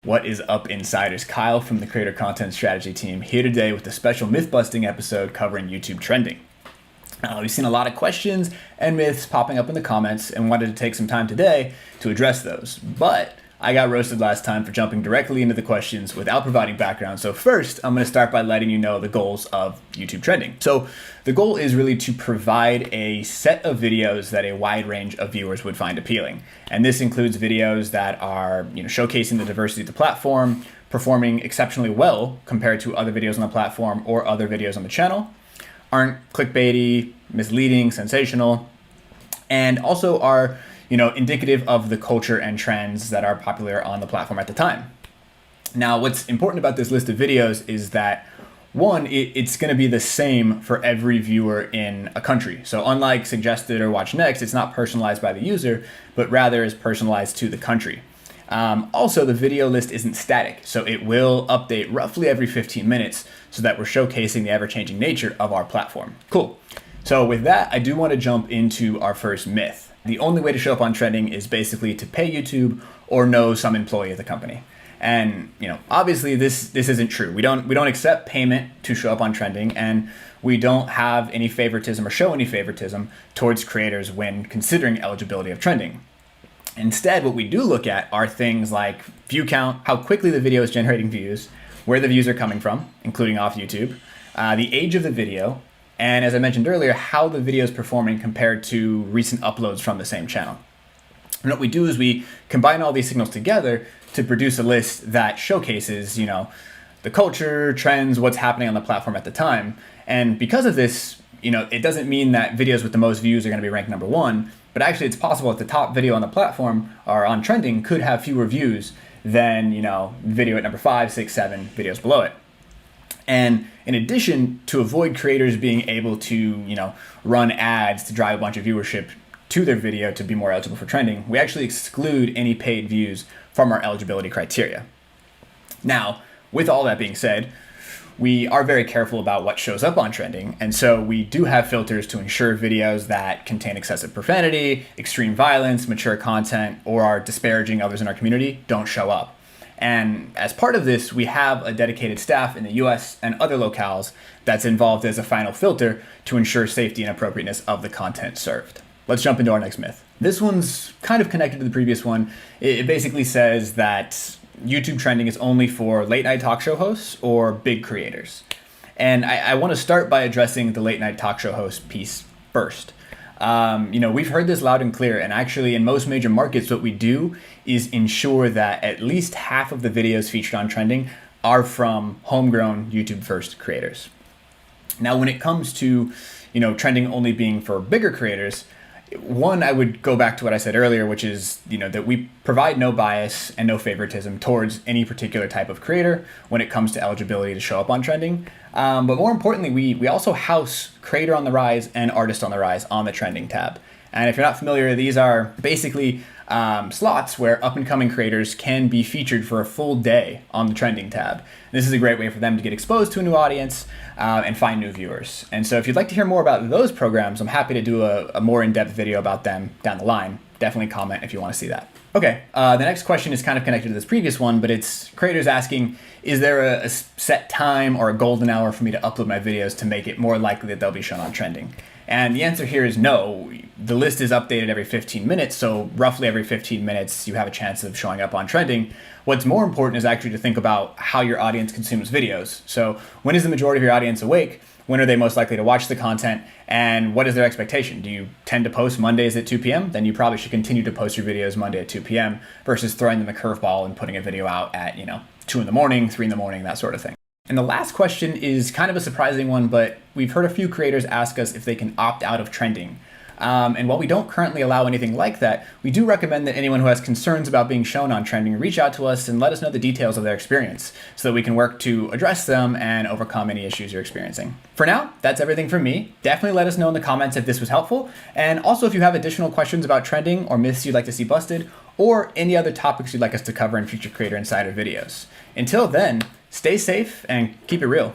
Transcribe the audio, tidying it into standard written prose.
What is up, insiders? Kyle from the Creator Content Strategy team here today with a special myth-busting episode covering YouTube trending. We've seen a lot of questions and myths popping up in the comments and wanted to take some time today to address those. But I got roasted last time for jumping directly into the questions without providing background. So first, I'm going to start by letting you know the goals of YouTube trending. So the goal is really to provide a set of videos that a wide range of viewers would find appealing. And this includes videos that are, showcasing the diversity of the platform, performing exceptionally well compared to other videos on the platform or other videos on the channel, aren't clickbaity, misleading, sensational, and also are indicative of the culture and trends that are popular on the platform at the time. Now, what's important about this list of videos is that, one, it's going to be the same for every viewer in a country. So unlike suggested or watch next, it's not personalized by the user, but rather is personalized to the country. Also, the video list isn't static, so it will update roughly every 15 minutes so that we're showcasing the ever-changing nature of our platform. Cool. So with that, I do want to jump into our first myth. The only way to show up on trending is basically to pay YouTube or know some employee of the company. And obviously this isn't true. We don't accept payment to show up on trending, and we don't have any favoritism or show any favoritism towards creators when considering eligibility of trending. Instead, what we do look at are things like view count, how quickly the video is generating views, where the views are coming from, including off YouTube, the age of the video, and as I mentioned earlier, how the video is performing compared to recent uploads from the same channel. And what we do is we combine all these signals together to produce a list that showcases, the culture, trends, what's happening on the platform at the time. And because of this, it doesn't mean that videos with the most views are going to be ranked number one, but actually it's possible that the top video on the platform or on trending could have fewer views than, video at number 5, 6, 7 videos below it. And in addition, to avoid creators being able to, run ads to drive a bunch of viewership to their video to be more eligible for trending, we actually exclude any paid views from our eligibility criteria. Now, with all that being said, we are very careful about what shows up on trending, and so we do have filters to ensure videos that contain excessive profanity, extreme violence, mature content, or are disparaging others in our community don't show up. And as part of this, we have a dedicated staff in the US and other locales that's involved as a final filter to ensure safety and appropriateness of the content served. Let's jump into our next myth. This one's kind of connected to the previous one. It basically says that YouTube trending is only for late night talk show hosts or big creators. And I want to start by addressing the late night talk show host piece first. We've heard this loud and clear, and actually in most major markets, what we do is ensure that at least half of the videos featured on trending are from homegrown YouTube first creators. Now, when it comes to, trending only being for bigger creators, one, I would go back to what I said earlier, which is, that we provide no bias and no favoritism towards any particular type of creator when it comes to eligibility to show up on trending. But more importantly, we also house creator on the rise and artist on the rise on the trending tab. And if you're not familiar, these are basically slots where up-and-coming creators can be featured for a full day on the trending tab. This is a great way for them to get exposed to a new audience and find new viewers. And so if you'd like to hear more about those programs, I'm happy to do a more in-depth video about them down the line. Definitely comment if you want to see that. Okay, the next question is kind of connected to this previous one, but it's creators asking, is there a set time or a golden hour for me to upload my videos to make it more likely that they'll be shown on trending? And the answer here is no. The list is updated every 15 minutes, so roughly every 15 minutes you have a chance of showing up on trending. What's more important is actually to think about how your audience consumes videos. So when is the majority of your audience awake? When are they most likely to watch the content? And what is their expectation? Do you tend to post Mondays at 2 p.m.? Then you probably should continue to post your videos Monday at 2 p.m. versus throwing them a curveball and putting a video out at, 2 in the morning, 3 in the morning, that sort of thing. And the last question is kind of a surprising one, but we've heard a few creators ask us if they can opt out of trending. And while we don't currently allow anything like that, we do recommend that anyone who has concerns about being shown on trending reach out to us and let us know the details of their experience so that we can work to address them and overcome any issues you're experiencing. For now, that's everything from me. Definitely let us know in the comments if this was helpful. And also if you have additional questions about trending or myths you'd like to see busted, or any other topics you'd like us to cover in future Creator Insider videos. Until then, stay safe and keep it real.